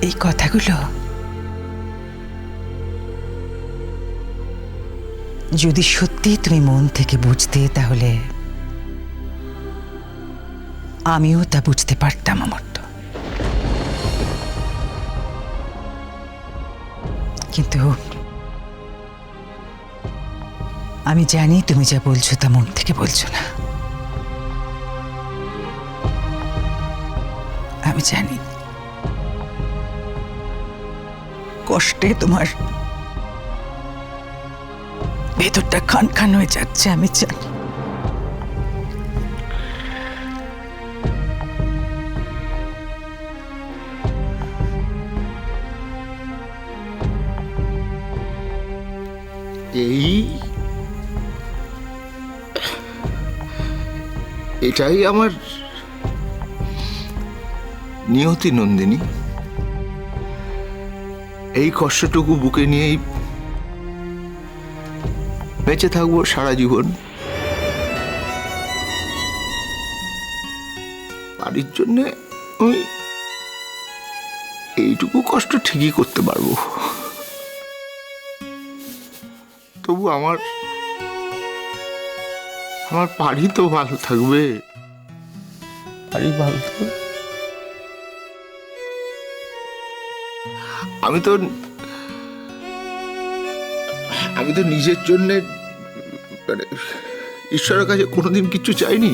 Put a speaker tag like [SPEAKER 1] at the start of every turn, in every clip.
[SPEAKER 1] এই কথাগুলো যদি সত্যি তুমি মন থেকে বুঝতে, তাহলে আমিও তা বুঝতে পারতাম অমর্ত্য। কিন্তু আমি জানি তুমি যা বলছো তা মন থেকে বলছো না। আমি জানি কষ্টে তোমার ভেতরটা খান খান হয়ে যাচ্ছে, আমি জানি।
[SPEAKER 2] এটাই আমার নিয়তি নন্দিনী। এই কষ্টটুকু বুকে নিয়েই বেঁচে থাকবো সারা জীবন। বাড়ির জন্য আমি এইটুকু কষ্ট ঠিকই করতে পারবো, তবু আমার বাড়ি তো ভালো থাকবে, বাড়ি ভালো থাকবে। আমি তো নিজের জন্য মানে ঈশ্বরের কাছে কোনোদিন কিছু চাইনি।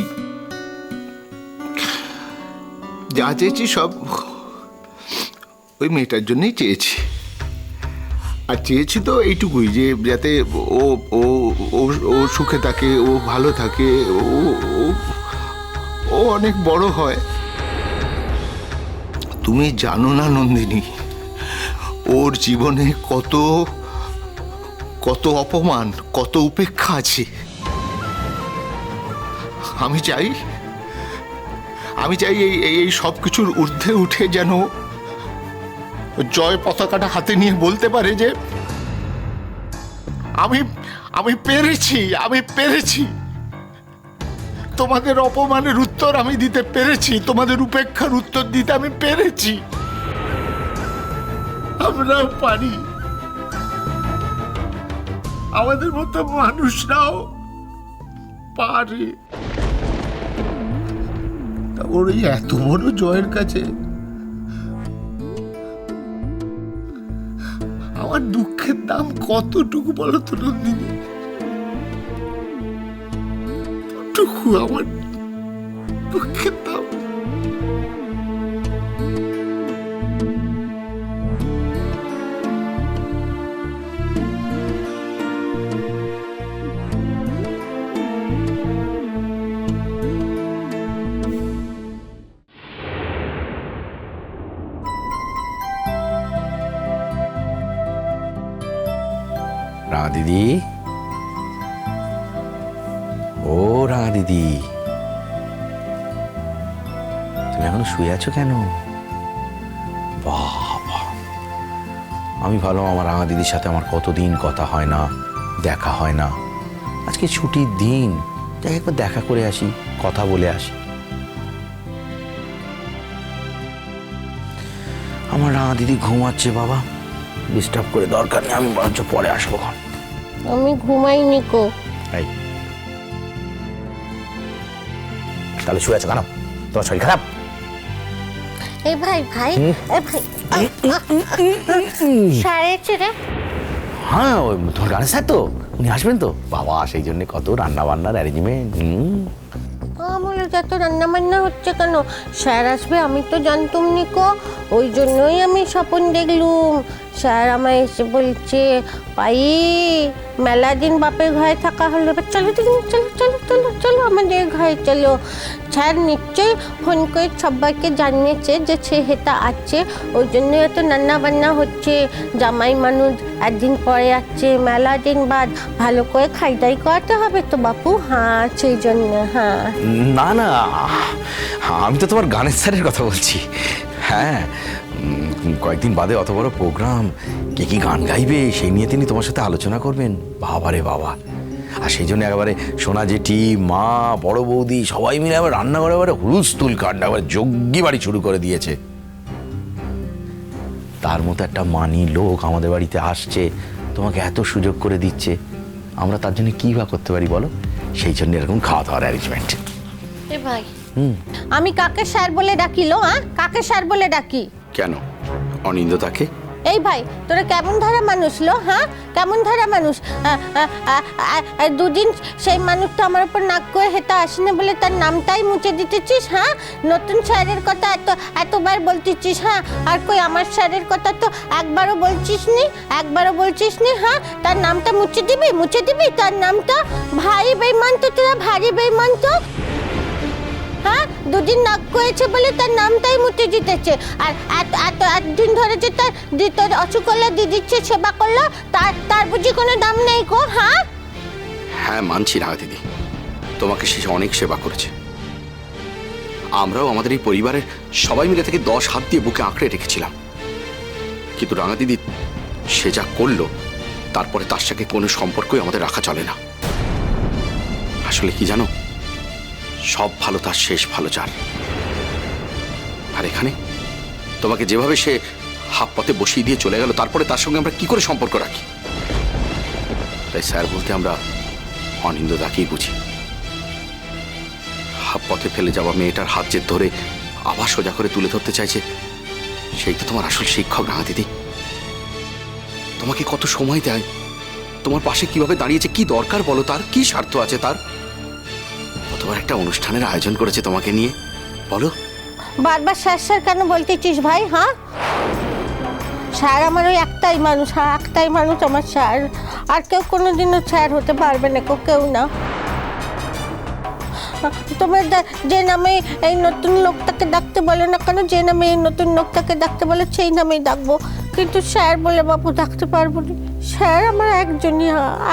[SPEAKER 2] যা চেয়েছি সব ওই মেয়েটার জন্যই চেয়েছি। আর চেয়েছি তো এইটুকুই, যে যাতে ও ও ও সুখে থাকে, ও ভালো থাকে, ও অনেক বড় হয়। তুমি জানো না নন্দিনী, ওর জীবনে কত কত অপমান, কত উপেক্ষা আছে। আমি চাই এই সব কিছুর ঊর্ধ্বে উঠে যেন জয় পতাকাটা হাতে নিয়ে বলতে পারে যে আমি পেরেছি। তোমাদের অপমানের উত্তর আমি দিতে পেরেছি, তোমাদের উপেক্ষার উত্তর দিতে আমি পেরেছি। আমরাও পারি, আমাদের মতো মানুষরাও পারে। ওর এই এত বড় জয়ের কাছে আমার দুঃখের দাম কতটুকু বলো তো নন্দিনী? কতটুকু আমার দুঃখের দাম?
[SPEAKER 3] রাঙা দিদি, ও রাঙা দিদি, তুমি এখন শুয়ে আছো কেন? বাবা, আমি ভালো আমার রাঙা দিদির সাথে আমার কতদিন কথা হয় না, দেখা হয় না। আজকে ছুটির দিন, যাই একবার দেখা করে আসি, কথা বলে আসি। আমার রাঙা দিদি ঘুমাচ্ছে বাবা, ডিস্টার্ব করে দরকার নেই, আমি বরঞ্চ পরে আসবো।
[SPEAKER 4] আমি ঘুমাইনি কো।
[SPEAKER 3] এই তাহলে শুয়ে আছো কেন? তোমার শরীর খারাপ?
[SPEAKER 4] এই ভাই ভাই, এই ভাই সারেছে রে।
[SPEAKER 3] হ্যাঁ, ওই তোমার গানের স্যার তো, উনি আসবেন তো বাবা, সেই জন্য কত রান্না বান্নার অ্যারেঞ্জমেন্ট।
[SPEAKER 4] বলে যত রান্না বান্না হচ্ছে কেন? স্যার আসবে আমি তো জানতুম নিকো, ওই জন্যই আমি স্বপন দেখলুম। স্যার আমায় এসে বলছে, পাই মেলা দিন বাপের ঘরে থাকা হলো, এবার চলো দিদি, চলো চলো চলো চলো আমাদের ঘরে চলো। স্যার নিশ্চয়ই ফোন করে সবাইকে জানিয়েছে যে ছেলেটা আছে, ওই জন্য এত রান্না বান্না হচ্ছে। জামাই মানুষ একদিন পরে আসছে, মেলা দিন বাদ, ভালো করে খাই দাই করাতে হবে তো বাপু। হ্যাঁ সেই জন্য। হ্যাঁ
[SPEAKER 3] না না, আমি তো তোমার গানের স্যারের কথা বলছি। হ্যাঁ, কয়েকদিন বাদে অত বড় প্রোগ্রাম, কে কি গান গাইবে সেই নিয়ে তিনি তোমার সাথে আলোচনা করবেন। বাবা রে বাবা, আর সেই জন্য একেবারে সোনা জেঠি, মা, বড় বৌদি সবাই মিলে আবার রান্নাঘরে এবারে হুলস্থুল কাণ্ড, আবার যজ্ঞি বাড়ি শুরু করে দিয়েছে। তার মতো একটা মানি লোক আমাদের বাড়িতে আসছে, তোমাকে এত সুযোগ করে দিচ্ছে, আমরা তার জন্য কী বা করতে পারি বলো? সেই জন্য এরকম খাওয়া দাওয়ার অ্যারেঞ্জমেন্ট।
[SPEAKER 4] এ ভাই, আমি কাকে স্যার বলে ডাকিলো? হ্যাঁ, কাকে স্যার বলে ডাকি?
[SPEAKER 3] কেন অনিন্দ্যতাকে?
[SPEAKER 4] এই ভাই, তোরা কেমন ধারা মানুষ লো? হ্যাঁ, কেমন ধারা মানুষ? দুদিন সেই মানুষটা আমার উপর নাক করে হেঁটে আসেনি বলে তার নামটাই মুছে দিতেছিস। হ্যাঁ, নতুন স্যারের কথা এতবার বলতেছিস। হ্যাঁ, আর কই আমার স্যারের কথা তো একবারও বলছিস নি। হ্যাঁ, তার নামটা মুছে দিবি তার নামটা? ভারী বেইমান তো তোরা, ভারী বেইমান তো। হ্যাঁ, দুদিন নাক করেছে বলে তার নামটাই মুছে দিতেছে। আর একদিন ধরে যে তার অসুকলা দিয়ে দিচ্ছে, সেবা করলো, তার বুঝি কোনো দাম নেই গো? হ্যাঁ
[SPEAKER 3] হ্যাঁ, মানছি রাঙা দিদি, তোমাকে সে অনেক সেবা করেছে। আমরাও আমাদের এই পরিবারের সবাই মিলে থেকে 10 হাত দিয়ে বুকে আঁকড়ে রেখেছিলাম। কিন্তু রাঙা দিদি সে যা করলো, তারপরে তার সাথে কোনো সম্পর্কই আমাদের রাখা চলে না। আসলে কি জানো, সব ভালো তার শেষ ভালো যার। আর এখানে তোমাকে যেভাবে সে হাফ পথে বসিয়ে দিয়ে চলে গেল, তারপরে তার সঙ্গে আমরা কি করে সম্পর্ক রাখি? তাই স্যার বলতে আমরা অনিন্দ্যতাকেই বুঝি। হাফ পথে ফেলে যাওয়া মেয়েটার হাত জেদ ধরে আবার সোজা করে তুলে ধরতে চাইছে, সেই তো তোমার আসল শিক্ষক রাঙা দিদি। তোমাকে কত সময় দেয়, তোমার পাশে কিভাবে দাঁড়িয়েছে, কি দরকার বলো, তার কি স্বার্থ আছে তার? কতবার একটা অনুষ্ঠানের আয়োজন করেছে তোমাকে নিয়ে, বলো?
[SPEAKER 4] বারবার স্যার কেন বলতেছিস ভাই? হ্যাঁ, স্যার আমার ওই একটাই মানুষ। হ্যাঁ, একটাই মানুষ আমার স্যার। আর কেউ কোনোদিনও স্যার হতে পারবে না, কেউ না। তোমরা যে নামে এই নতুন লোকটাকে ডাকতে বলো না কেন, যে নামে এই নতুন লোকটাকে ডাকতে বলো সেই নামেই ডাকবো, কিন্তু স্যার বলে বাবু ডাকতে পারবো না। স্যার আমার একজনই,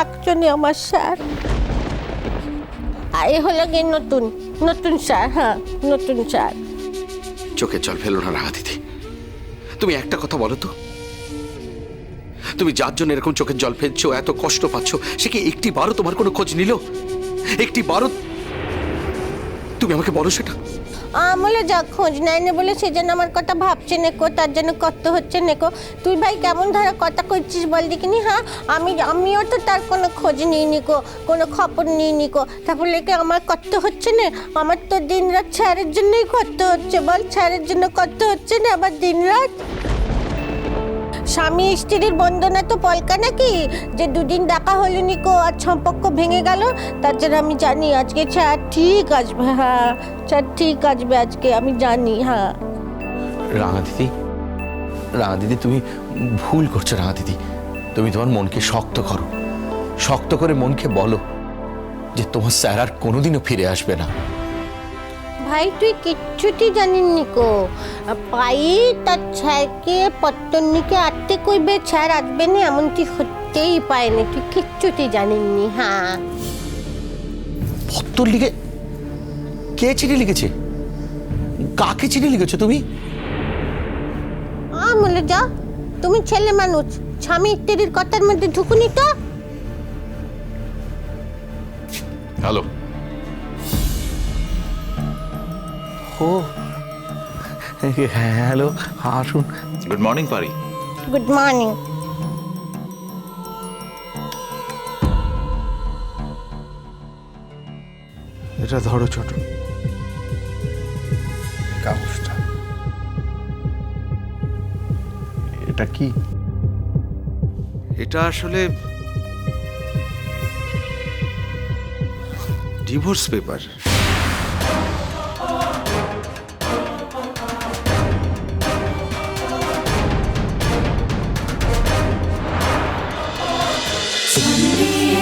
[SPEAKER 4] একজনই আমার স্যার। আর এ হলো গিয়ে নতুন স্যার। হ্যাঁ, নতুন স্যার।
[SPEAKER 3] চোখের জল ফেলো না রাঙা দিদি, তুমি একটা কথা বলো তো, তুমি যার জন্য এরকম চোখের জল ফেলছো, এত কষ্ট পাচ্ছ, সে কি একটি বারও তোমার কোনো খোঁজ নিল? একটি বারও তুমি আমাকে বলো সেটা?
[SPEAKER 4] আমলে যা খোঁজ নেয়নি বলে সে যেন আমার কথা ভাবছে নেকো, তার জন্য কষ্ট হচ্ছে নেকো। তুই ভাই কেমন ধারা কথা করছিস বল দেখিনি? হ্যাঁ, আমিও তো তার কোনো খোঁজ নিই নিকো, কোনো খবর নিই নিকো, তারপরে কি আমার কষ্ট হচ্ছে না? আমার তো দিন রাত স্যারের জন্যই কষ্ট হচ্ছে, বল? স্যারের জন্য কষ্ট হচ্ছে না আবার দিন রাত? স্বামী স্ত্রীর বন্ধনা তো পলকা নাকি, যে দুদিন দেখা হলো নিকো আর সম্পর্ক ভেঙে গেল? তার জন্য আমি জানি আজকে স্যার ঠিক আসবে। হ্যাঁ, স্যার ঠিক আসবে আজকে, আমি জানি। হ্যাঁ
[SPEAKER 3] রাঙা দিদি তুমি ভুল করছো। রাঙা দিদি, তুমি তোমার মনকে শক্ত করো, শক্ত করে মনকে বলো যে তোমার স্যার আর কোনোদিনও ফিরে আসবে না।
[SPEAKER 4] ভাই তুই কিচ্ছুটি জানিস নিকো, পাই তার স্যারকে পত্তনিকে আটতে কইবে স্যার আসবে না, এমনটি হতেই পায় না। তুই কিচ্ছুটি জানিসনি। হ্যাঁ,
[SPEAKER 3] পত্তর লিখে? কে চিঠি লিখেছে? কাকে চিঠি লিখেছো তুমি?
[SPEAKER 4] বলে যা, তুমি ছেলে মানুষ, স্বামী স্ত্রীর কথার মধ্যে ঢুকুনি তো।
[SPEAKER 3] হ্যালো। ও হ্যালো, আসুন।
[SPEAKER 5] গুড মর্নিং পারি।
[SPEAKER 4] Good morning.
[SPEAKER 2] এটা ধরো ছোট
[SPEAKER 5] কাগজটা
[SPEAKER 2] এটা কি?
[SPEAKER 5] এটা আসলে ডিভোর্স পেপার।
[SPEAKER 6] Sunday,